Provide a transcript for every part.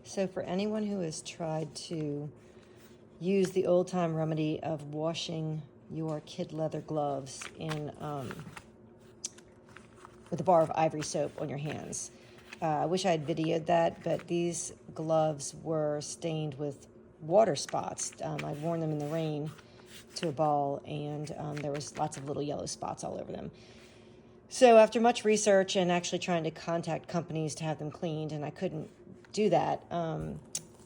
So for anyone who has tried to use the old-time remedy of washing your kid leather gloves in with a bar of ivory soap on your hands, I wish I had videoed that, but these gloves were stained with water spots. I'd worn them in the rain to a ball, and there was lots of little yellow spots all over them. So after much research and actually trying to contact companies to have them cleaned, and I couldn't do that,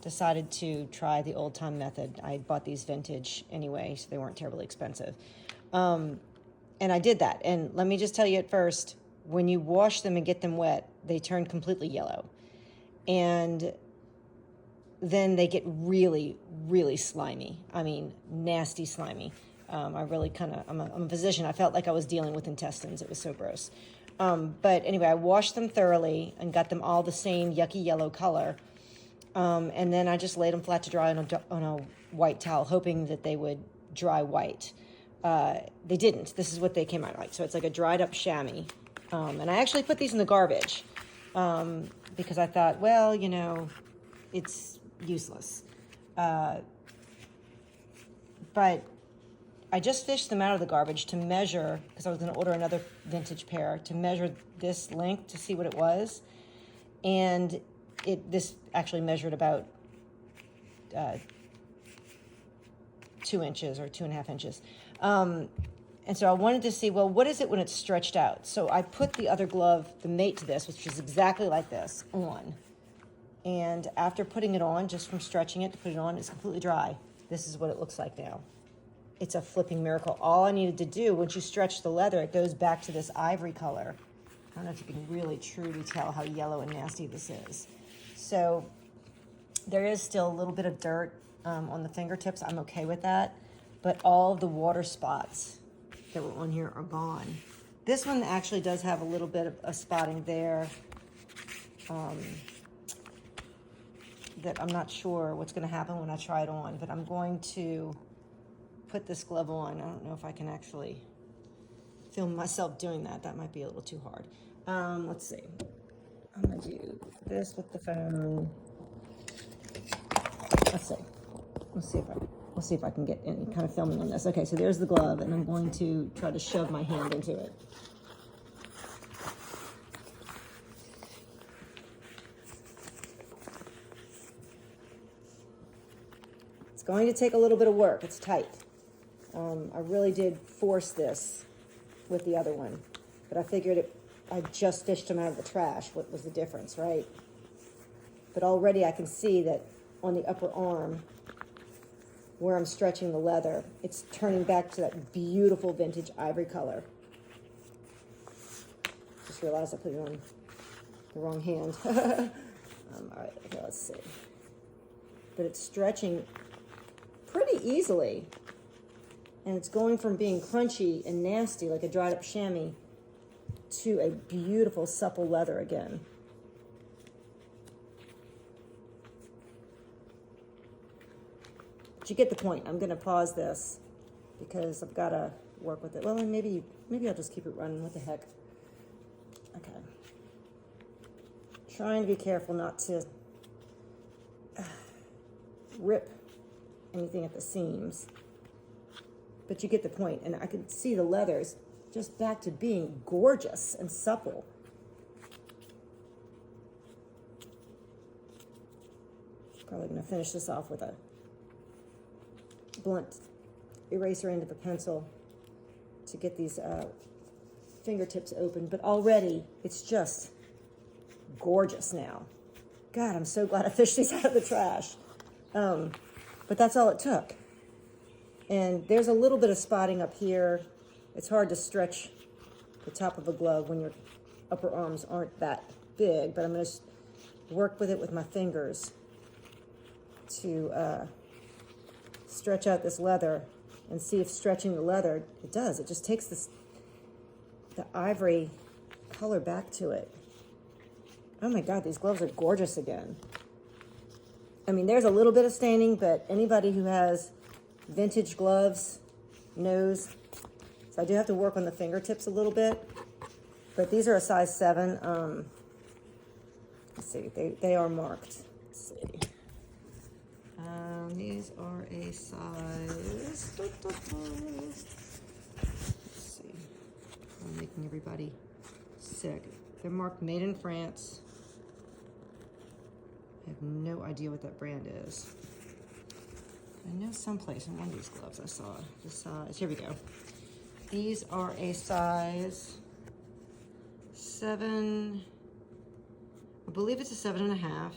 decided to try the old-time method. I bought these vintage anyway, so they weren't terribly expensive. And I did that. And let me just tell you at first, when you wash them and get them wet, they turn completely yellow. And then they get really, really slimy. I mean, nasty slimy. I really I'm a physician. I felt like I was dealing with intestines. It was so gross. But anyway, I washed them thoroughly and got them all the same yucky yellow color. And then I just laid them flat to dry on a white towel, hoping that they would dry white. They didn't. This is what they came out like. So it's like a dried up chamois. And I actually put these in the garbage because I thought, well, you know, it's useless. But I just fished them out of the garbage to measure, because I was going to order another vintage pair, to measure this length to see what it was. And this actually measured about 2 inches or 2.5 inches. And so I wanted to see, well, what is it when it's stretched out? So I put the other glove, the mate to this, which is exactly like this, on. And after putting it on, just from stretching it to put it on, it's completely dry. This is what it looks like now. It's a flipping miracle. All I needed to do, once you stretch the leather, it goes back to this ivory color. I don't know if you can really truly tell how yellow and nasty this is. So there is still a little bit of dirt on the fingertips. I'm okay with that. But all of the water spots that were on here are gone. This one actually does have a little bit of a spotting there that I'm not sure what's going to happen when I try it on, but I'm going to put this glove on. I don't know if I can actually film myself doing that. That might be a little too hard. Let's see. I'm going to do this with the phone. Let's see. We'll see if I can get any kind of filming on this. Okay, so there's the glove, and I'm going to try to shove my hand into it. It's going to take a little bit of work. It's tight. I really did force this with the other one, but I figured I just fished them out of the trash. What was the difference, right? But already I can see that on the upper arm, where I'm stretching the leather, it's turning back to that beautiful vintage ivory color. Just realized I put it on the wrong hand. All right, okay, let's see. But it's stretching pretty easily. And it's going from being crunchy and nasty like a dried up chamois to a beautiful supple leather again. But you get the point. I'm going to pause this because I've got to work with it. Well, and maybe I'll just keep it running. What the heck? Okay. Trying to be careful not to rip anything at the seams. But you get the point, and I can see the leathers just back to being gorgeous and supple. Probably going to finish this off with a blunt eraser end of a pencil to get these fingertips open. But already, it's just gorgeous now. God, I'm so glad I fished these out of the trash. But that's all it took. And there's a little bit of spotting up here. It's hard to stretch the top of a glove when your upper arms aren't that big, but I'm going to work with it with my fingers to stretch out this leather and see if stretching the leather, it does. It just takes the ivory color back to it. Oh my God, these gloves are gorgeous again. I mean, there's a little bit of staining, but anybody who has vintage gloves knows. So I do have to work on the fingertips a little bit, but these are a size 7. Let's see, they are marked see. These are a size. Let's see. I'm making everybody sick. They're marked made in France. I have no idea what that brand is. I know someplace in one of these gloves I saw the size. Here we go. These are a size 7, I believe it's a 7.5,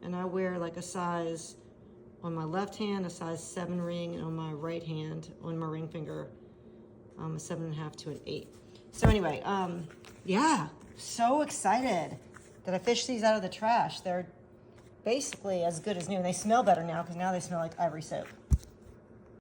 and I wear like a size on my left hand, a size 7 ring, and on my right hand, on my ring finger, a 7.5 to an 8. So anyway, yeah, so excited that I fished these out of the trash. They're basically as good as new, and they smell better now because now they smell like ivory soap.